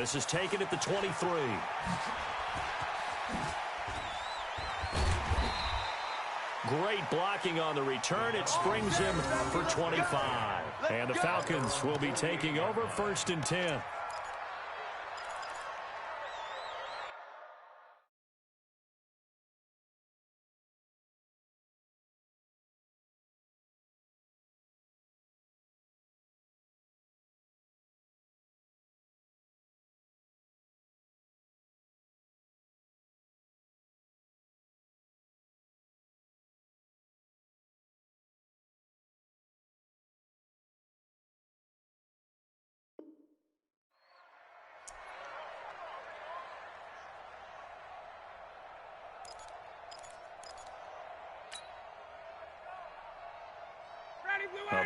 This is taken at the 23. Great blocking on the return. It springs him for 25. And the Falcons will be taking over 1st and 10.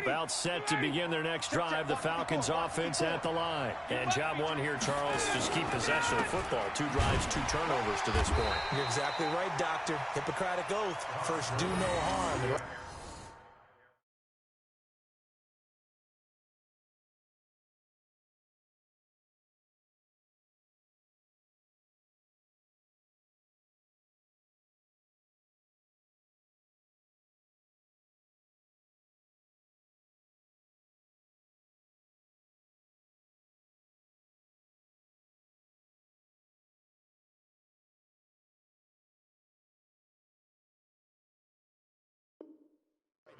About set to begin their next drive. The Falcons offense at the line. And job one here, Charles, just keep possession of the football. 2 drives, 2 turnovers to this point. You're exactly right, Doctor. Hippocratic oath. First, do no harm.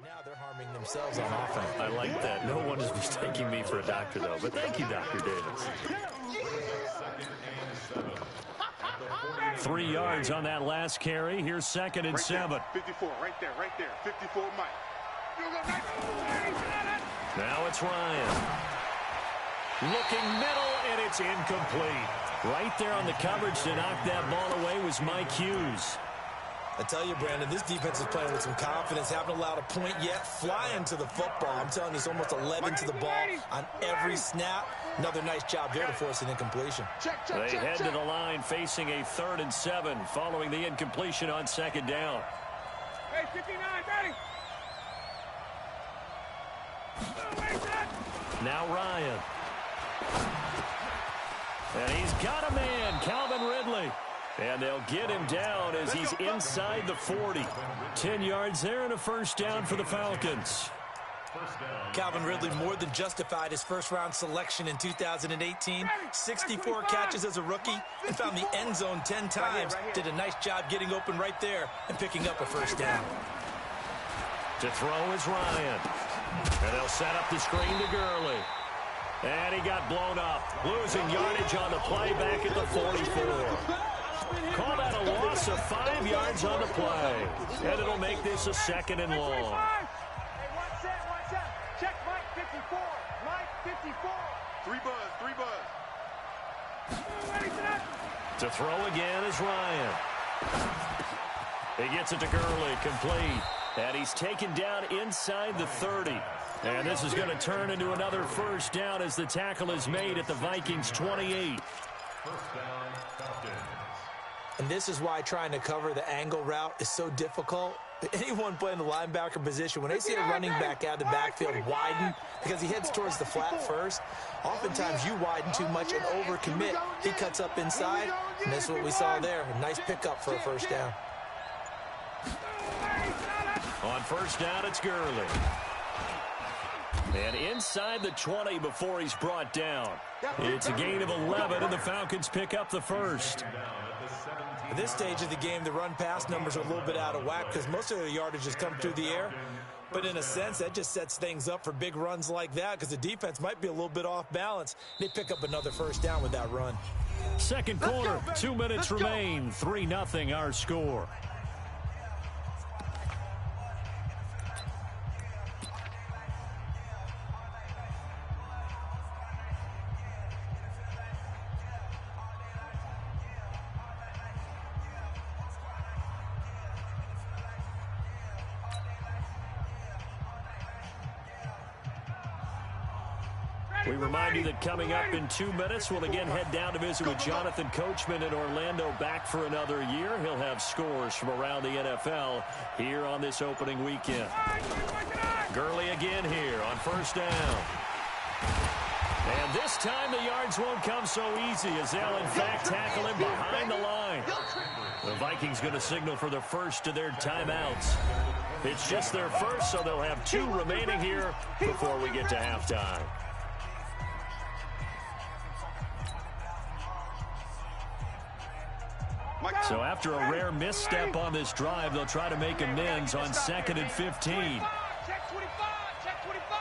Now they're harming themselves on offense. I like that. No one is mistaking me for a doctor, though. But thank you, Dr. Davis. 3 yards on that last carry. Here's 2nd and 7. 54, right there. 54, Mike. Now it's Ryan. Looking middle, and it's incomplete. Right there on the coverage to knock that ball away was Mike Hughes. I tell you, Brandon, this defense is playing with some confidence. Haven't allowed a point yet. Flying to the football. I'm telling you, it's almost 11 to the ball on every snap. Another nice job there to force an incompletion. They head to the line facing a 3rd and 7 following the incompletion on 2nd down. Hey, 59, ready? Now Ryan. And he's got a man, Calvin Ridley. And they'll get him down as he's inside the 40. 10 yards there and a 1st down for the Falcons. Calvin Ridley more than justified his first-round selection in 2018. 64 catches as a rookie and found the end zone 10 times. Did a nice job getting open right there and picking up a 1st down. To throw is Ryan. And they'll set up the screen to Gurley. And he got blown up. Losing yardage on the play back at the 44. Call that a loss of 5 yards on the play. And it'll make this a 2nd and long. Hey, one set. Check Mike 54. Mike 54. 3 buzz. To throw again is Ryan. He gets it to Gurley, complete. And he's taken down inside the 30. And this is going to turn into another 1st down as the tackle is made at the Vikings 28. And this is why trying to cover the angle route is so difficult. Anyone playing the linebacker position, when they see a running back out of the backfield widen because he heads towards the flat first, oftentimes you widen too much and overcommit. He cuts up inside, and that's what we saw there. A nice pickup for a 1st down. On 1st down, it's Gurley. And inside the 20 before he's brought down. It's a gain of 11, and the Falcons pick up the 1st. At this stage of the game, the run-pass numbers are a little bit out of whack because most of the yardage has come through the air. But in a sense, that just sets things up for big runs like that because the defense might be a little bit off balance. They pick up another 1st down with that run. 2nd quarter, 2 minutes remain. 3-0 our score. We remind you that coming up in 2 minutes, we'll again head down to visit with Jonathan Coachman in Orlando, back for another year. He'll have scores from around the NFL here on this opening weekend. Gurley again here on 1st down. And this time the yards won't come so easy as they'll, in fact, tackle him behind the line. The Vikings going to signal for the first of their timeouts. It's just their first, so they'll have 2 remaining here before we get to halftime. So after a rare misstep on this drive, they'll try to make amends on 2nd and 15. Check 25, check 25.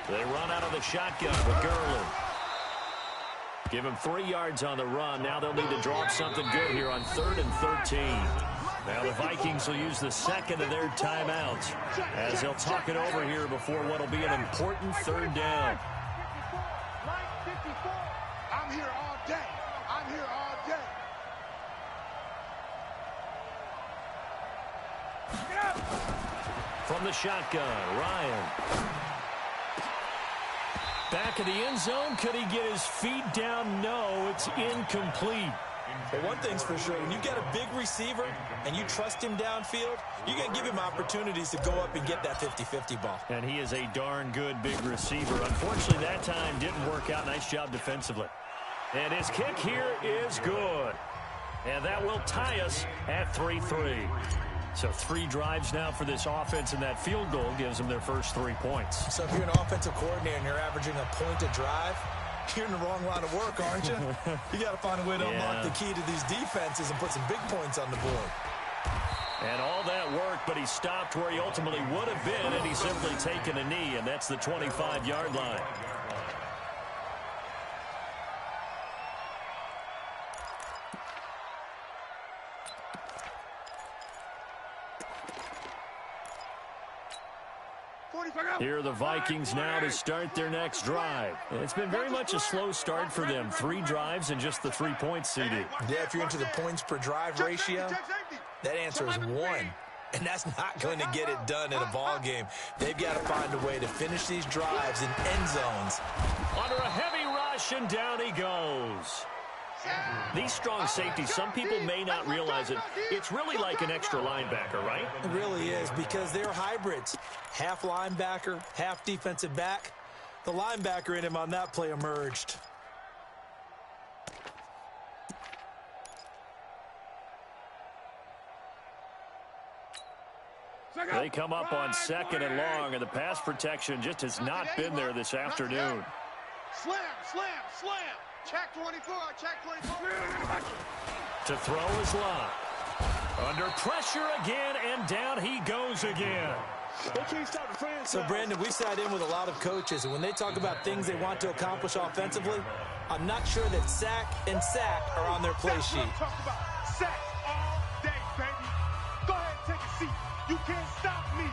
They run out of the shotgun with Gurley. Give him 3 yards on the run. Now they'll need to draw up something good here on 3rd and 13. Now the Vikings will use the second of their timeouts as they'll talk it over here before what will be an important 3rd down. I'm here all day. I'm here all day. From the shotgun, Ryan. Back of the end zone. Could he get his feet down? No, it's incomplete. But one thing's for sure, when you've got a big receiver and you trust him downfield, you're going to give him opportunities to go up and get that 50-50 ball. And he is a darn good big receiver. Unfortunately, that time didn't work out. Nice job defensively. And his kick here is good. And that will tie us at 3-3. So 3 drives now for this offense, and that field goal gives them their first 3 points. So if you're an offensive coordinator and you're averaging a point a drive, you're in the wrong line of work, aren't you? You got to find a way to unlock the key to these defenses and put some big points on the board. And all that work, but he stopped where he ultimately would have been, and he's simply taken a knee, and that's the 25-yard line. Here are the Vikings now to start their next drive. It's been very much a slow start for them. 3 drives and just the 3 points, CD. Yeah, if you're into the points per drive ratio, that answer is 1. And that's not going to get it done in a ball game. They've got to find a way to finish these drives in end zones. Under a heavy rush, and down he goes. These strong safeties, some people may not realize it. It's really like an extra linebacker, right? It really is, because they're hybrids. Half linebacker, half defensive back. The linebacker in him on that play emerged. They come up on 2nd and long, and the pass protection just has not been there this afternoon. Slam, slam, slam. Check 24, check 24. To throw his line. Under pressure again, and down he goes again. They can't stop the franchise. So, Brandon, we've sat in with a lot of coaches, and when they talk about things they want to accomplish offensively, I'm not sure that sack and sack are on their play sheet. That's what I'm talking about. Sack all day, baby. Go ahead and take a seat. You can't stop me.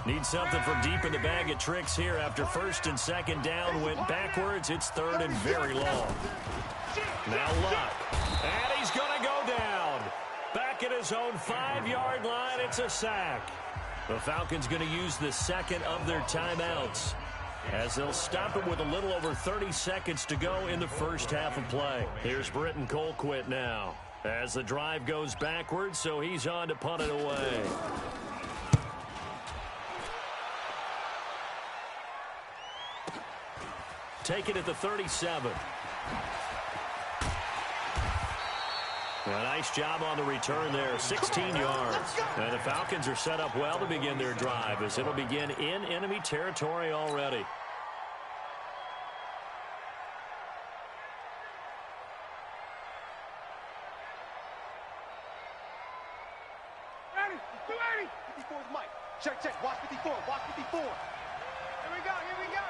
Need something from deep in the bag of tricks here after 1st and 2nd down. Went backwards. It's 3rd and very long. Now Luck. And he's going to go down. Back at his own 5-yard line. It's a sack. The Falcons going to use the 2nd of their timeouts, as they'll stop it with a little over 30 seconds to go in the first half of play. Here's Britton Colquitt now, as the drive goes backwards, so he's on to punt it away. Take it at the 37. A nice job on the return there, 16 yards. And the Falcons are set up well to begin their drive, as it'll begin in enemy territory already. Ready, 280. 54 is Mike. Check, check. Watch 54, watch 54. Here we go, here we go.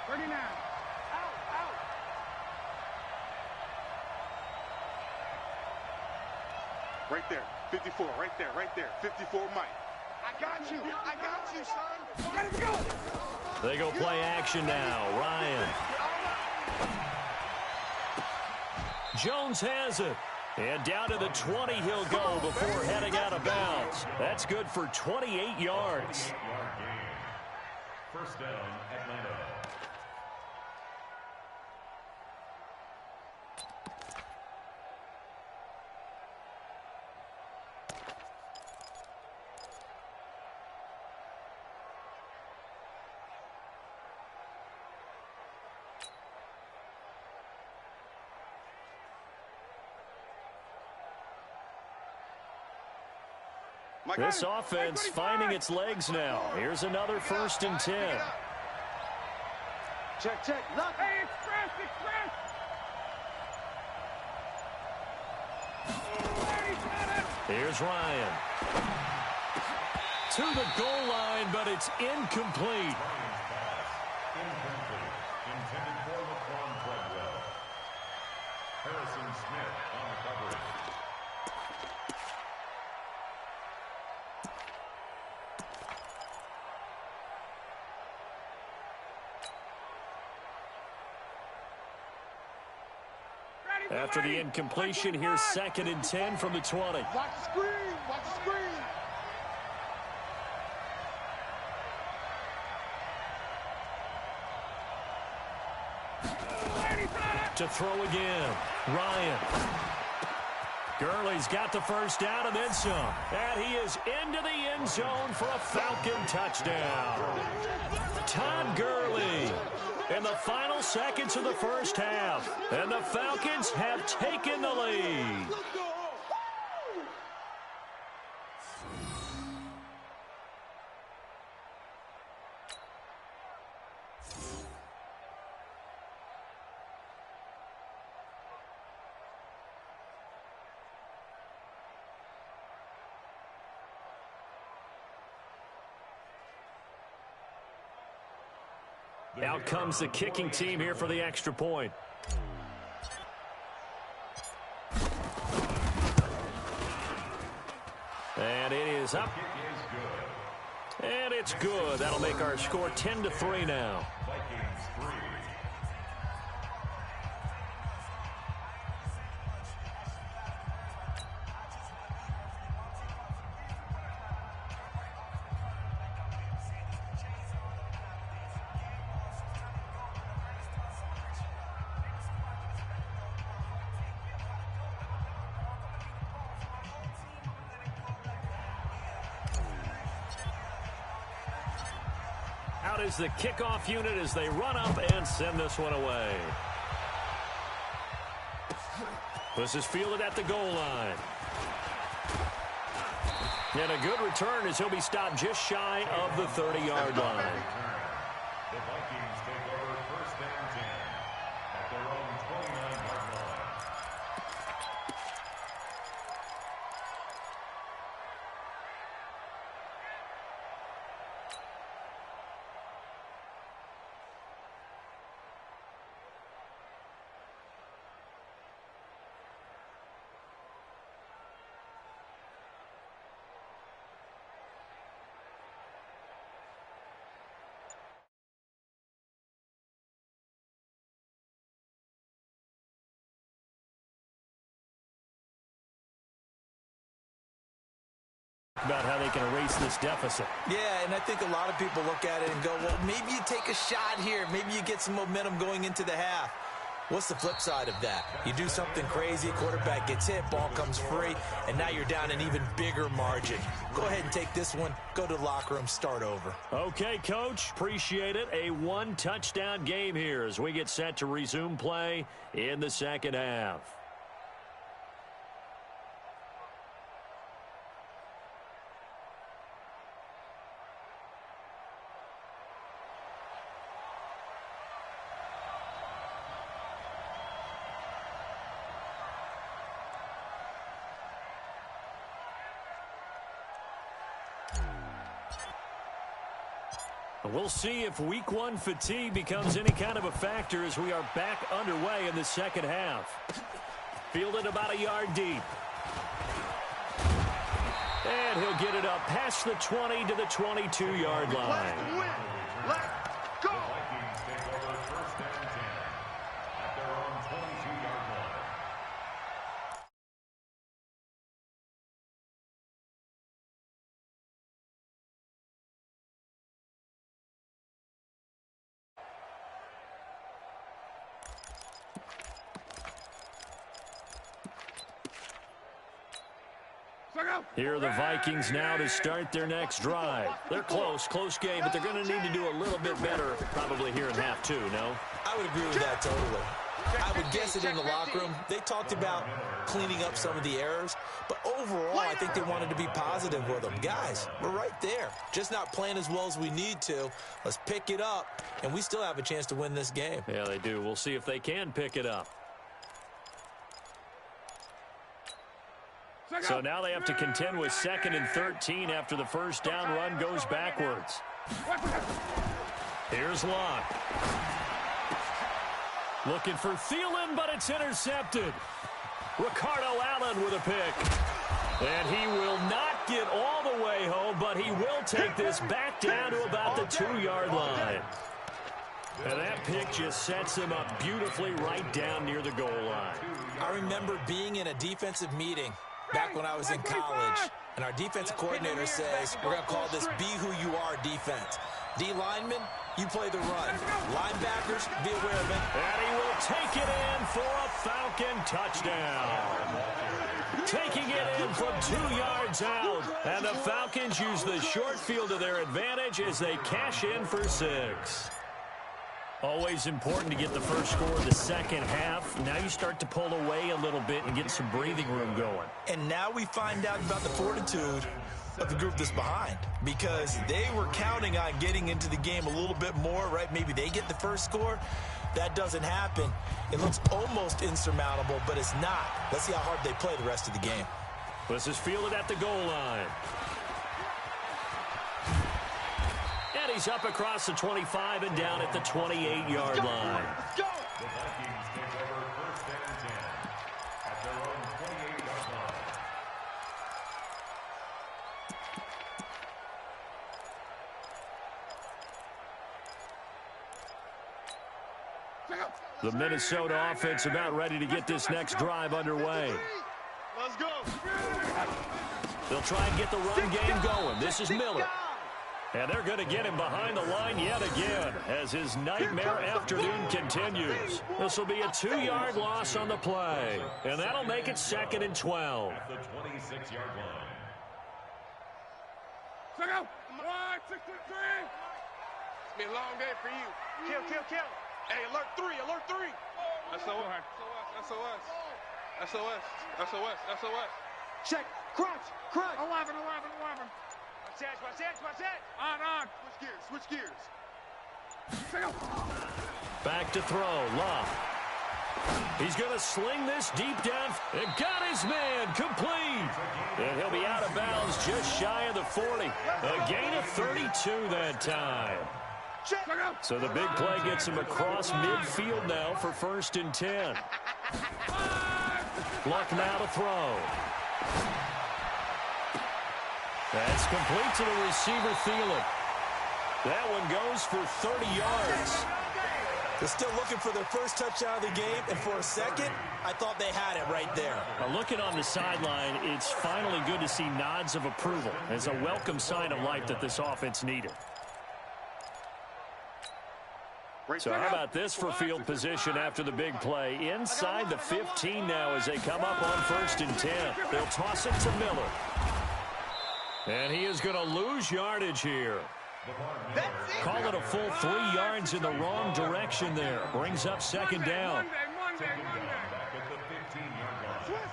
39. Out, out. Right there, 54, right there, right there. 54, Mike. I got you, son. Ready to go. They go play action now. Ryan. Jones has it. And down to the 20 he'll go before heading out of bounds. That's good for 28 yards. First down, Atlanta. This offense finding its legs now. Here's another 1st and 10. Check. Look. Hey, express. Here's Ryan. To the goal line, but it's incomplete. Intended for Laquan Treadwell. Harrison Smith on the coverage. After the incompletion, here's 2nd and 10 from the 20. Watch the screen. To throw again. Ryan. Gurley's got the 1st down and then some. And he is into the end zone for a Falcon touchdown. Todd Gurley in the final seconds of the 1st half. And the Falcons have taken the lead. Out comes the kicking team here for the extra point. And it is up. And it's good. That'll make our score 10-3 now. Out is the kickoff unit as they run up and send this one away. This is fielded at the goal line. And a good return as he'll be stopped just shy of the 30-yard line. The Vikings take over 1st and 10 at their own 29-yard line. About how they can erase this deficit. Yeah, and I think a lot of people look at it and go, well, maybe you take a shot here. Maybe you get some momentum going into the half. What's the flip side of that? You do something crazy, quarterback gets hit, ball comes free, and now you're down an even bigger margin. Go ahead and take this one, go to the locker room, start over. Okay, Coach, appreciate it. A 1-touchdown game here as we get set to resume play in the 2nd half. We'll see if week 1 fatigue becomes any kind of a factor as we are back underway in the 2nd half. Fielded about a yard deep. And he'll get it up past the 20 to the 22-yard line. Let's go. The Vikings take over 1st and 10 at their own 22-yard line. Here are the Vikings now to start their next drive. They're close game, but they're going to need to do a little bit better probably here in half 2, no? I would agree with that totally. I would guess it in the locker room. They talked about cleaning up some of the errors, but overall, I think they wanted to be positive with them. Guys, we're right there. Just not playing as well as we need to. Let's pick it up, and we still have a chance to win this game. Yeah, they do. We'll see if they can pick it up. So now they have to contend with 2nd and 13 after the first down run goes backwards. Here's Locke. Looking for Thielen, but it's intercepted. Ricardo Allen with a pick. And he will not get all the way home, but he will take this back down to about the 2-yard line. And that pick just sets him up beautifully right down near the goal line. I remember being in a defensive meeting back when I was in college, and our defensive coordinator says, we're going to call this be who you are defense. D linemen, you play the run. Linebackers, be aware of it. And he will take it in for a Falcon touchdown. Taking it in from 2 yards out. And the Falcons use the short field to their advantage as they cash in for 6. Always important to get the first score of the second half. Now you start to pull away a little bit and get some breathing room going. And now we find out about the fortitude of the group that's behind, because they were counting on getting into the game a little bit more, right? Maybe they get the first score. That doesn't happen. It looks almost insurmountable, but it's not. Let's see how hard they play the rest of the game. This is fielded at the goal line. And he's up across the 25 and down at the 28-yard line. The Vikings take over 1st and 10 at their own 28-yard line. The Minnesota offense about ready to get this next drive underway. Let's go. They'll try and get the run game going. This is Miller. And they're going to get him behind the line yet again as his nightmare afternoon continues. This will be a 2-yard loss on the play. And that'll make it 2nd and 12. At the 26-yard line. Let's go. 1, 6, 3. It's been a long day for you. Kill. Hey, alert 3. SOS. Check. Crunch. 11. Watch that. On. Switch gears. Back to throw. Love. He's going to sling this deep down. And got his man complete. And he'll be out of bounds just shy of the 40. A gain of 32 that time. So the big play gets him across midfield now for 1st and 10. Luck now to throw. That's complete to the receiver, Thielen. That one goes for 30 yards. They're still looking for their first touchdown of the game, and for a second, I thought they had it right there. Looking on the sideline, it's finally good to see nods of approval as a welcome sign of life that this offense needed. So how about this for field position after the big play? Inside the 15 now as they come up on 1st and 10. They'll toss it to Miller. And he is going to lose yardage here. Call it a full 3 yards in the wrong direction there. Brings up 2nd down. Back at the 15-yard line. Switch.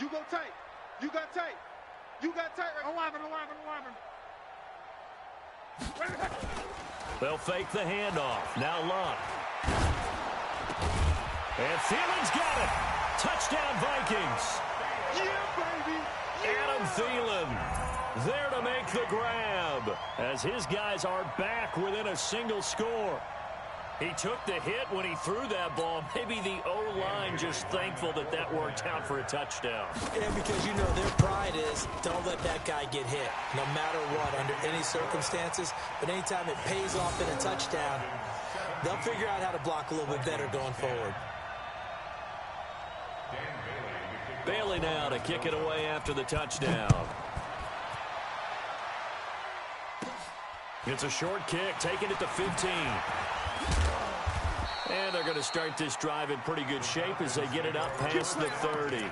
You go tight. You got tight. 11. They'll fake the handoff. Now Locke. And Thielen's got it. Touchdown Vikings. Yeah, baby. Adam Thielen there to make the grab as his guys are back within a single score. He took the hit when he threw that ball. Maybe the O-line just thankful that that worked out for a touchdown. Yeah, because you know their pride is don't let that guy get hit, no matter what, under any circumstances. But anytime it pays off in a touchdown, they'll figure out how to block a little bit better going forward. Bailey now to kick it away after the touchdown. It's a short kick, taking it to 15. And they're going to start this drive in pretty good shape as they get it up past the 30. At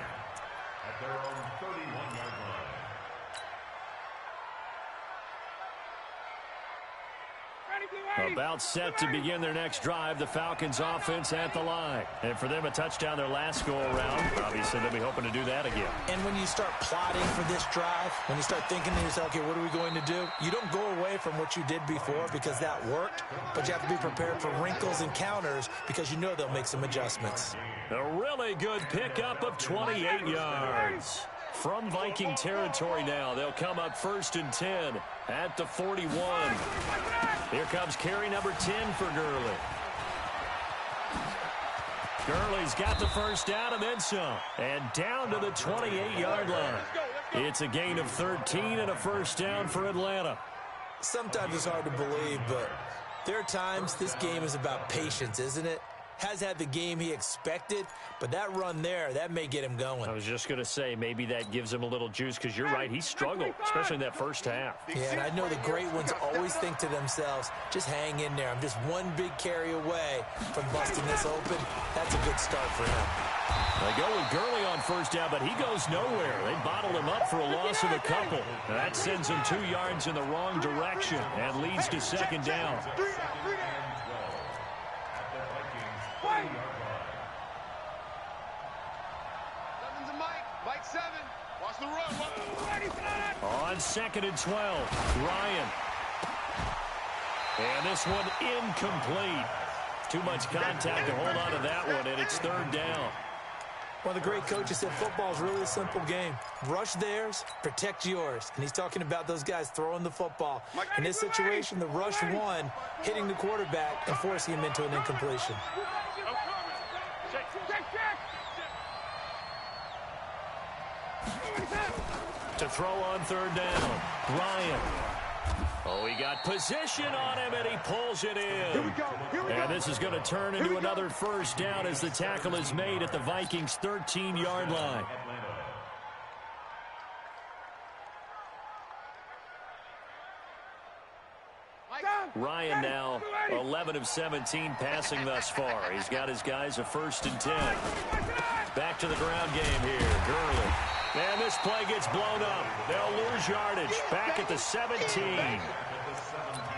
their own 31-yard line. About set to begin their next drive, the Falcons offense at the line. And for them, a touchdown their last go-around. Obviously, they'll be hoping to do that again. And when you start plotting for this drive, when you start thinking to yourself, okay, what are we going to do? You don't go away from what you did before because that worked, but you have to be prepared for wrinkles and counters because you know they'll make some adjustments. A really good pickup of 28 yards. From Viking territory now, they'll come up 1st and 10 at the 41. Here comes carry number 10 for Gurley. Gurley's got the first down and then some. And down to the 28-yard line. It's a gain of 13 and a first down for Atlanta. Sometimes it's hard to believe, but there are times this game is about patience, isn't it? Has had the game he expected, but that run there, that may get him going. I was just going to say, maybe that gives him a little juice because you're right, he struggled, especially in that first half. Yeah, and I know the great ones always think to themselves, just hang in there. I'm just one big carry away from busting this open. That's a good start for him. They go with Gurley on first down, but he goes nowhere. They bottled him up for a loss of a couple. That sends him 2 yards in the wrong direction and leads to second down. Mike 7. Watch the run. On 2nd and 12, Ryan. And this one incomplete. Too much contact to hold on to that one, and it's 3rd down. One of the great coaches said football is really a simple game. Rush theirs, protect yours. And he's talking about those guys throwing the football. In this situation, the rush won, hitting the quarterback and forcing him into an incompletion. To throw on 3rd down, Ryan. Oh, he got position on him, and he pulls it in. Here we go. And this is going to turn into another first down as the tackle is made at the Vikings' 13-yard line. Ryan now 11 of 17 passing thus far. He's got his guys a 1st and 10. Back to the ground game here. Gurley. And this play gets blown up. They'll lose yardage. Back at the 17.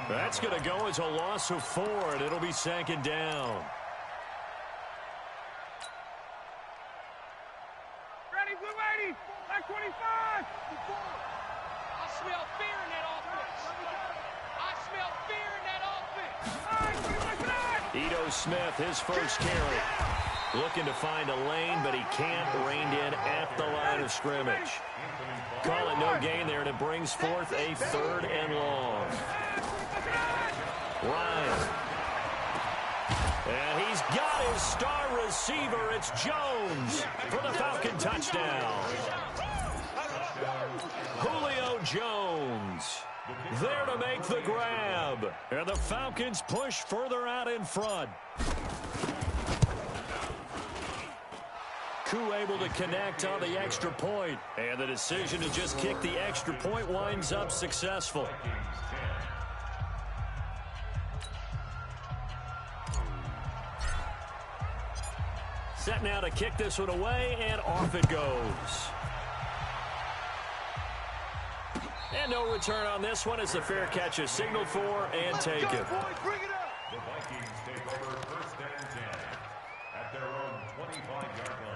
That's going to go as a loss of 4, and it'll be 2nd down. Ready, blue 80. Like 25. I smell fear in that offense. I smell fear in that offense. Ito Smith, his first carry. Looking to find a lane, but he can't. Reined in at the line of scrimmage. Call it no gain there, and it brings forth a 3rd and long. Ryan. And he's got his star receiver. It's Jones for the Falcon touchdown. Julio Jones there to make the grab. And the Falcons push further out in front. Koo able to connect on the extra point. And the decision to just kick the extra point winds up successful. Set now to kick this one away, and off it goes. And no return on this one as the fair catch is signaled for and taken. The Vikings take over 1st and 10 at their own 25-yard line.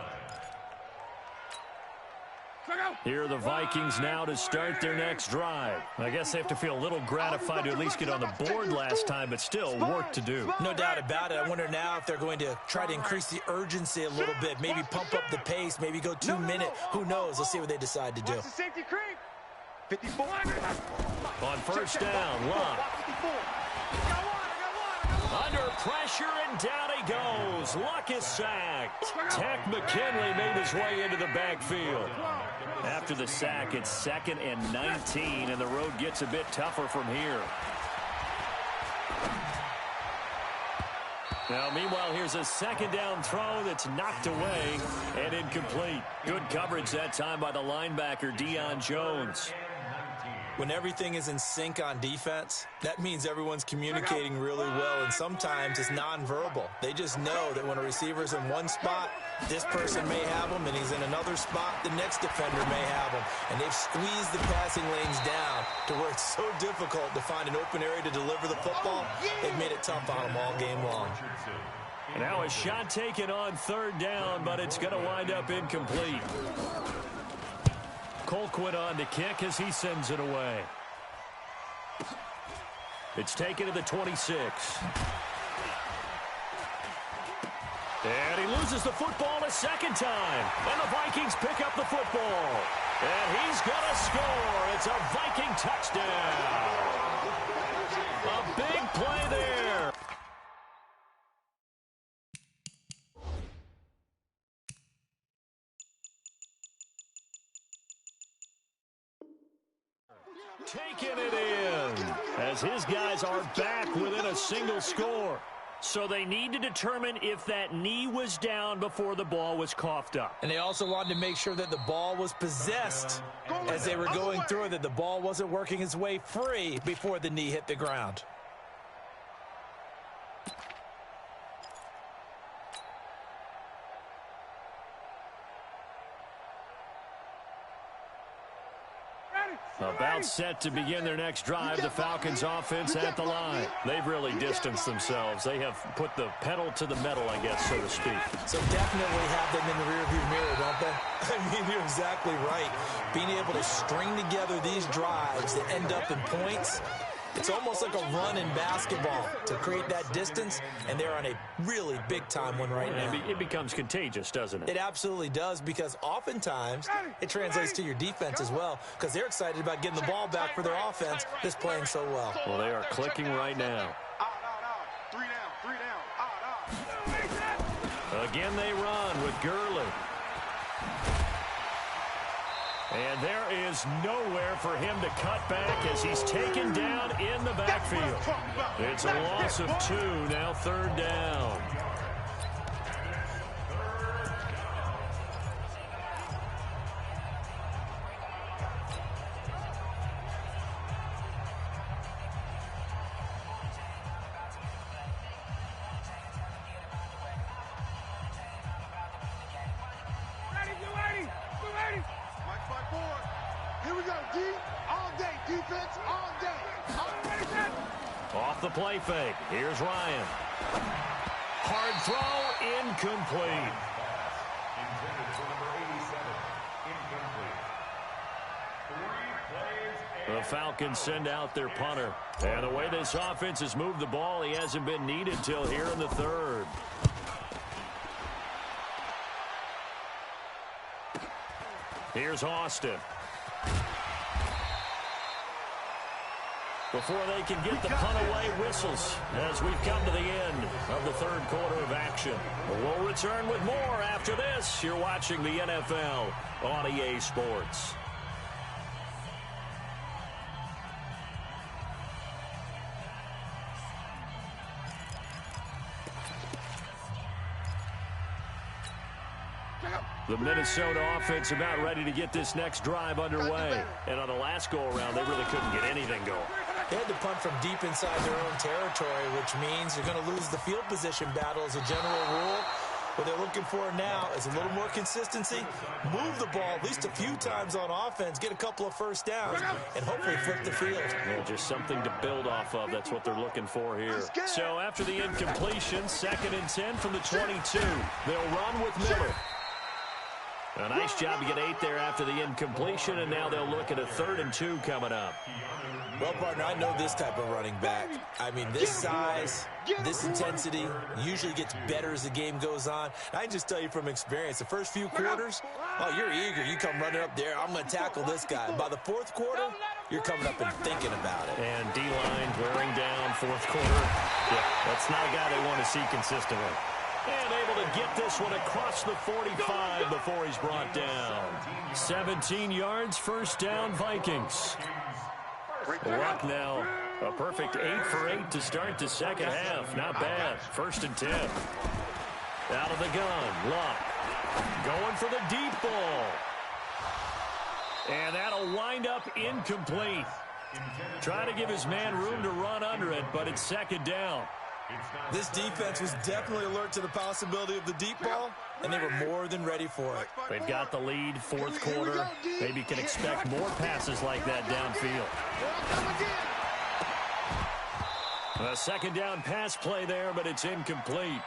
Here are the Vikings now to start their next drive. I guess they have to feel a little gratified to at least get on the board last time, but still work to do. No doubt about it. I wonder now if they're going to try to increase the urgency a little bit, maybe pump up the pace, maybe go 2 minute. Who knows? Let's see what they decide to do. Watch the safety creep. 54. On first down, Locke. Under pressure, and down he goes. Luck is sacked. Tech McKinley made his way into the backfield. After the sack, it's 2nd and 19, and the road gets a bit tougher from here. Now, meanwhile, here's a 2nd down throw that's knocked away and incomplete. Good coverage that time by the linebacker, Deion Jones. When everything is in sync on defense, that means everyone's communicating really well, and sometimes it's nonverbal. They just know that when a receiver's in one spot, this person may have him, and he's in another spot, the next defender may have him. And they've squeezed the passing lanes down to where it's so difficult to find an open area to deliver the football. They've made it tough on them all game long. Now a shot taken on third down, but it's going to wind up incomplete. Colquitt on to kick as he sends it away. It's taken to the 26. And he loses the football a second time. And the Vikings pick up the football. And he's going to score. It's a Viking touchdown. A big play there. Taking it in as his guys are back within a single score. So they need to determine if that knee was down before the ball was coughed up. And they also wanted to make sure that the ball was possessed as they were going through it, that the ball wasn't working its way free before the knee hit the ground. About set to begin their next drive, the Falcons offense at the line. They've really distanced themselves. They have put the pedal to the metal, I guess, so to speak. So definitely have them in the rearview mirror, don't they? I mean, you're exactly right. Being able to string together these drives that end up in points, it's almost like a run in basketball to create that distance, and they're on a really big-time one right now. It becomes contagious, doesn't it? It absolutely does, because oftentimes it translates to your defense as well, because they're excited about getting the ball back for their offense that's playing so well. Well, they are clicking right now. Three down. Again, they run with Gurley. And there is nowhere for him to cut back as he's taken down in the backfield. It's a loss of 2, now third down. Here we go, D. All day, defense, all day. Off the play fake. Here's Ryan. Hard throw, incomplete. Intended for number 87, incomplete. 3 plays. The Falcons send out their punter. And the way this offense has moved the ball, he hasn't been needed till here in the third. Here's Austin. Before they can get the punt away, whistles as we've come to the end of the third quarter of action. We'll return with more after this. You're watching the NFL on EA Sports. The Minnesota offense about ready to get this next drive underway. And on the last go-around, they really couldn't get anything going. They had to punt from deep inside their own territory, which means you're going to lose the field position battle as a general rule. What they're looking for now is a little more consistency, move the ball at least a few times on offense, get a couple of first downs, and hopefully flip the field. Yeah, just something to build off of. That's what they're looking for here. So after the incompletion, 2nd and 10 from the 22. They'll run with Miller. A nice job to get 8 there after the incompletion, and now they'll look at a 3rd and 2 coming up. Well, partner, I know this type of running back. I mean, this size, this intensity usually gets better as the game goes on. I can just tell you from experience, the first few quarters, oh, you're eager. You come running up there, I'm going to tackle this guy. By the 4th quarter, you're coming up and thinking about it. And D-line wearing down 4th quarter. Yeah, that's not a guy they want to see consistently. And able to get this one across the 45 before he's brought down. 17 yards, first down, Vikings. Luck now, a perfect 8 for 8 to start the second half. Not bad. 1st and 10. Out of the gun, Luck. Going for the deep ball. And that'll wind up incomplete. Trying to give his man room to run under it, but it's second down. This defense was definitely alert to the possibility of the deep ball, and they were more than ready for it. They've got the lead, fourth quarter. Maybe can expect more passes like that downfield. A second down pass play there, but it's incomplete.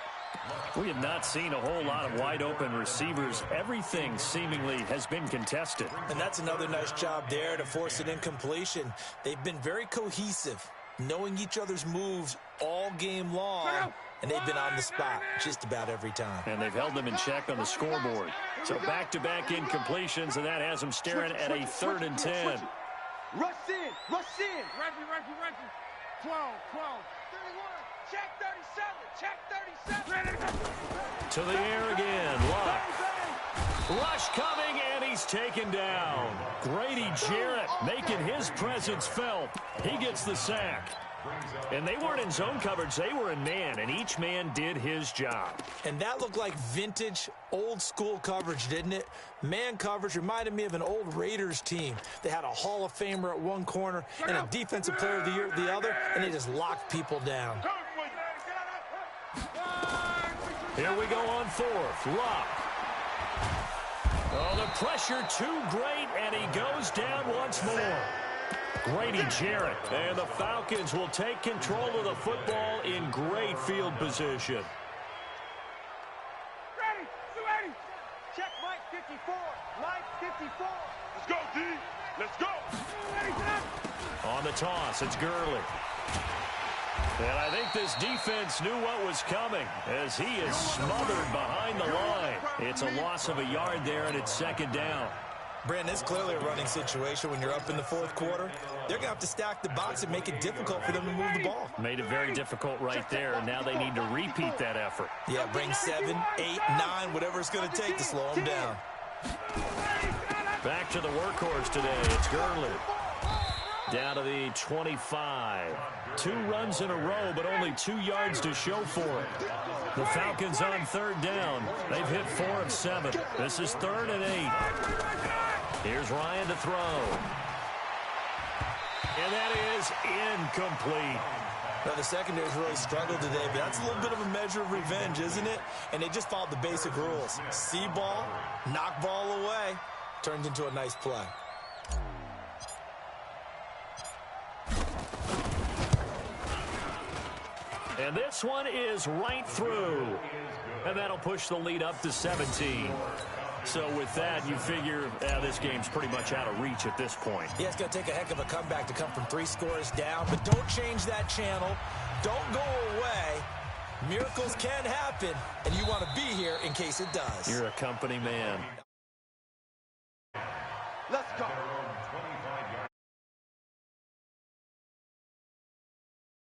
We have not seen a whole lot of wide-open receivers. Everything seemingly has been contested. And that's another nice job there to force an incompletion. They've been very cohesive, knowing each other's moves all game long, and they've been on the spot just about every time. And they've held them in check on the scoreboard. So back-to-back incompletions, and that has them staring at a 3rd and 10. Rush in, rush in. Reggie. 12, 31. Check 37, check 37. To the air again, Luck. Rush coming, and he's taken down. Grady Jarrett making his presence felt. He gets the sack. And they weren't in zone coverage. They were in man, and each man did his job. And that looked like vintage, old-school coverage, didn't it? Man coverage reminded me of an old Raiders team. They had a Hall of Famer at one corner and a Defensive Player of the Year at the other, and they just locked people down. Here we go on 4th. Luck. Oh, the pressure too great, and he goes down once more. Grady Jarrett. And the Falcons will take control of the football in great field position. Ready. Check Mike 54. Mike 54. Let's go, D. Let's go. On the toss, it's Gurley. And I think this defense knew what was coming as he is smothered behind the line. It's a loss of a yard there, and it's second down. Brandon, it's clearly a running situation when you're up in the 4th quarter. They're going to have to stack the box and make it difficult for them to move the ball. Made it very difficult right there, and now they need to repeat that effort. Yeah, bring 7, 8, 9, whatever it's going to take to slow them down. Back to the workhorse today. It's Gurley. Down to the 25. 2 runs in a row, but only 2 yards to show for it. The Falcons on 3rd down. They've hit 4 of 7. This is 3rd and 8. Here's Ryan to throw. And that is incomplete. Now, the secondary's really struggled today, but that's a little bit of a measure of revenge, isn't it? And they just followed the basic rules. See ball, knock ball away, turned into a nice play. And this one is right through. And that'll push the lead up to 17. So with that, you figure this game's pretty much out of reach at this point. Yeah, it's going to take a heck of a comeback to come from 3 scores down, but don't change that channel. Don't go away. Miracles can happen, and you want to be here in case it does. You're a company man.